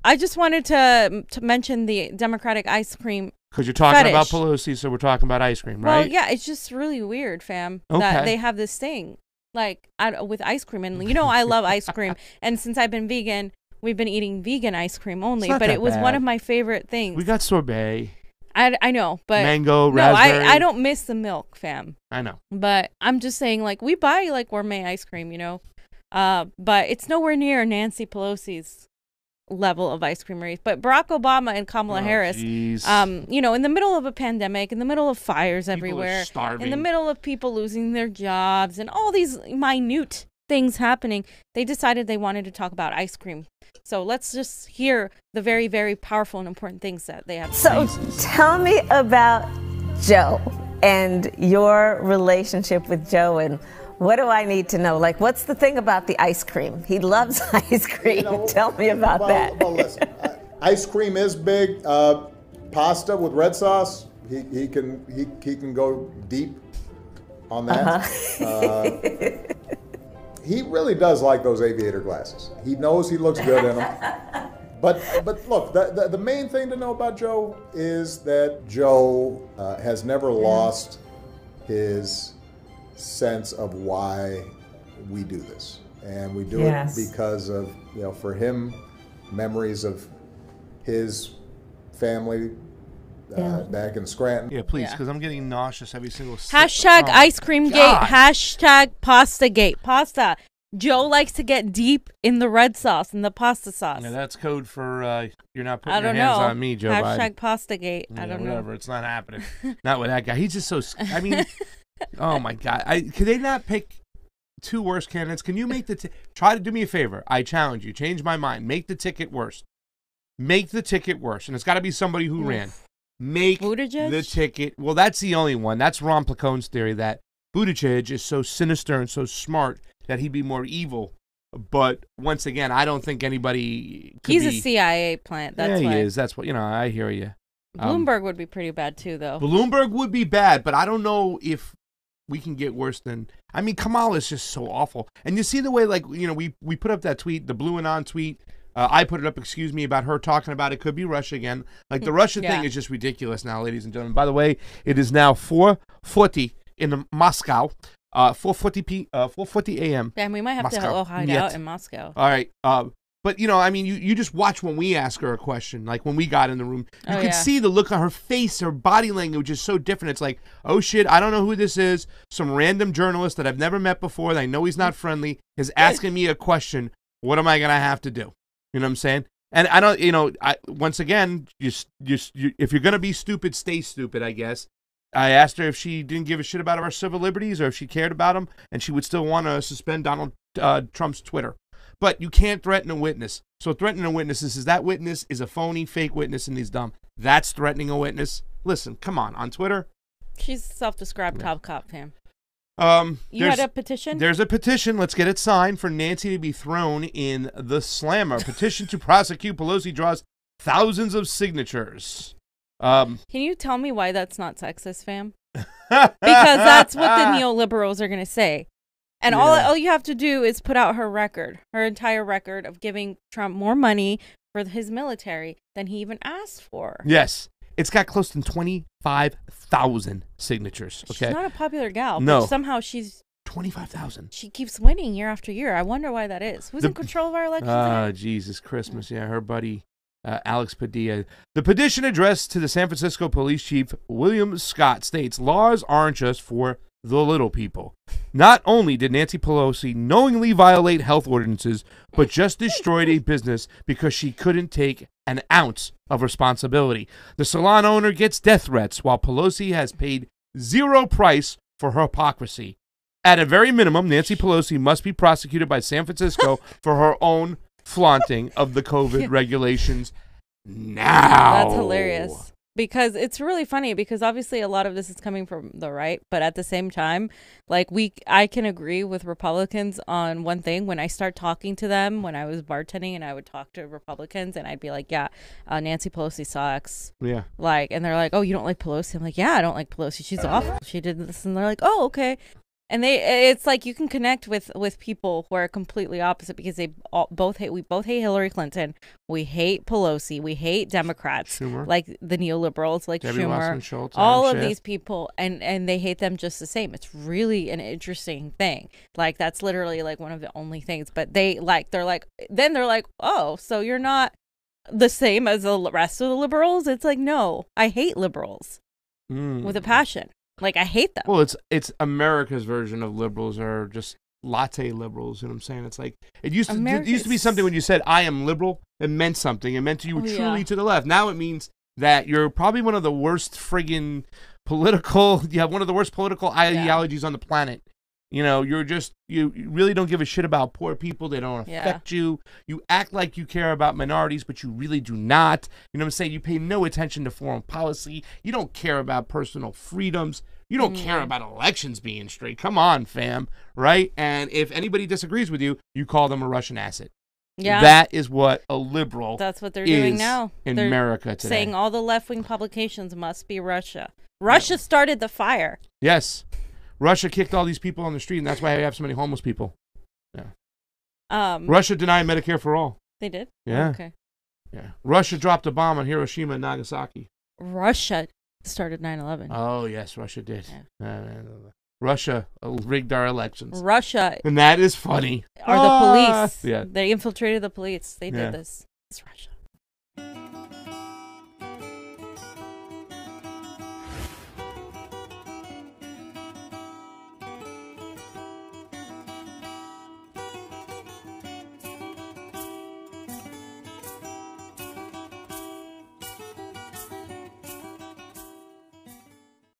I just wanted to mention the Democratic ice cream. Because you're talking fetish. about Pelosi, so we're talking about ice cream, right? Well, yeah, it's just really weird, fam, that they have this thing like with ice cream. And, you know, I love ice cream. And since I've been vegan, we've been eating vegan ice cream only. But it was one of my favorite things. We got sorbet. I know, but mango, raspberry. I don't miss the milk, fam. I know. But I'm just saying, like, we buy, like, gourmet ice cream, you know. But it's nowhere near Nancy Pelosi's level of ice creamery. But Barack Obama and Kamala Harris, you know, in the middle of a pandemic, in the middle of fires everywhere, in the middle of people losing their jobs and all these minute things happening, they decided they wanted to talk about ice cream. So let's just hear the very, very powerful and important things that they have to say. So tell me about Joe and your relationship with Joe, and what do I need to know? Like, what's the thing about the ice cream? He loves ice cream. You know, tell me about that. Well, listen, ice cream is big. Pasta with red sauce, he can go deep on that. He really does like those aviator glasses. He knows he looks good in them. But look, the main thing to know about Joe is that Joe has never lost his sense of why we do this. And we do it because of, you know, for him, memories of his family back in Scranton. Yeah, please, because I'm getting nauseous every single Hashtag ice cream gate. Hashtag pasta gate. Pasta. Joe likes to get deep in the red sauce and the pasta sauce. Yeah, that's code for you're not putting your hands on me, Joe Biden. Hashtag pasta gate. I don't know. Whatever. It's not happening. Not with that guy. He's just so. I mean, oh my God. Could they not pick two worse candidates? Can you make try to do me a favor? I challenge you. Change my mind. Make the ticket worse. Make the ticket worse, and it's got to be somebody who ran. Make the ticket. Well, that's the only one. That's Ron Placone's theory that Buttigieg is so sinister and so smart that he'd be more evil. But once again, I don't think anybody could He's a CIA plant. That's yeah, why. he is. That's what, you know, I hear you. Bloomberg would be pretty bad too, though. Bloomberg would be bad, but I don't know if we can get worse than. I mean, Kamala is just so awful. And you see the way, like, you know, we put up that tweet, the Blue and On tweet. I put it up, excuse me, about her talking about it could be Russia again. Like, the Russia thing is just ridiculous now, ladies and gentlemen. By the way, it is now 4:40 in Moscow, 4:40 a.m. Yeah, and we might have to hide out in Moscow. All right. But, you know, I mean, you just watch when we ask her a question, like when we got in the room. You could see the look on her face, her body language is so different. It's like, oh, shit, I don't know who this is. Some random journalist that I've never met before, that I know he's not friendly, is asking me a question. What am I going to have to do? You know what I'm saying? And I don't, you know, once again, if you're going to be stupid, stay stupid, I guess. I asked her if she didn't give a shit about our civil liberties or if she cared about them, and she would still want to suspend Donald Trump's Twitter. But you can't threaten a witness. So threatening a witness is that witness is a phony, fake witness, and he's dumb. That's threatening a witness. Listen, come on Twitter. She's self-described top cop, fam. You had a petition? There's a petition. Let's get it signed for Nancy to be thrown in the slammer. Petition to prosecute Pelosi draws thousands of signatures. Can you tell me why that's not sexist, fam? Because that's what the neoliberals are going to say. And all you have to do is put out her record, her entire record of giving Trump more money for his military than he even asked for. Yes. It's got close to 25,000 signatures. Okay? She's not a popular gal, no. But somehow she's 25,000. She keeps winning year after year. I wonder why that is. Who's in control of our elections? Jesus Christmas. Yeah, her buddy, Alex Padilla. The petition addressed to the San Francisco Police Chief, William Scott, states laws aren't just for the little people. Not only did Nancy Pelosi knowingly violate health ordinances, but just destroyed a business because she couldn't take an ounce of responsibility. The salon owner gets death threats, while Pelosi has paid zero price for her hypocrisy. At a very minimum, Nancy Pelosi must be prosecuted by San Francisco for her own flaunting of the COVID regulations now. That's hilarious. Because it's really funny, because obviously a lot of this is coming from the right, but at the same time, like I can agree with Republicans on one thing. When I start talking to them, when I was bartending and I would talk to Republicans and I'd be like, yeah, Nancy Pelosi sucks. Yeah. Like, and they're like, oh, you don't like Pelosi? I'm like, yeah, I don't like Pelosi. She's awful. She did this. And they're like, oh, okay. And it's like you can connect with people who are completely opposite because we both hate Hillary Clinton, we hate Pelosi, we hate Democrats, Schumer. like the neoliberals, like Debbie Schumer, Schultz, all of these people, and they hate them just the same. It's really an interesting thing. Like that's literally like one of the only things. But they're like, oh, so you're not the same as the rest of the liberals? It's like, no, I hate liberals with a passion. Like, I hate them. Well, it's America's version of liberals are just latte liberals. You know what I'm saying? It's like, it used to be something when you said, I am liberal, it meant something. It meant you were truly to the left. Now it means that you're probably one of the worst friggin' you have one of the worst political ideologies on the planet. You know, you really don't give a shit about poor people. They don't affect you. You act like you care about minorities, but you really do not. You know what I'm saying? You pay no attention to foreign policy. You don't care about personal freedoms. You don't care about elections being straight. Come on, fam. Right? And if anybody disagrees with you, you call them a Russian asset. Yeah. That is what a liberal That's what they're doing now. In America today. Saying all the left-wing publications must be Russia. Russia started the fire. Yes. Russia kicked all these people on the street, and that's why I have so many homeless people. Yeah. Russia denied Medicare for all. They did? Yeah. Okay. Yeah. Russia dropped a bomb on Hiroshima and Nagasaki. Russia started 9/11. Oh, yes, Russia did. Yeah. Russia rigged our elections. Russia. And that is funny. Or the police. Yeah. They infiltrated the police. They did this. It's Russia.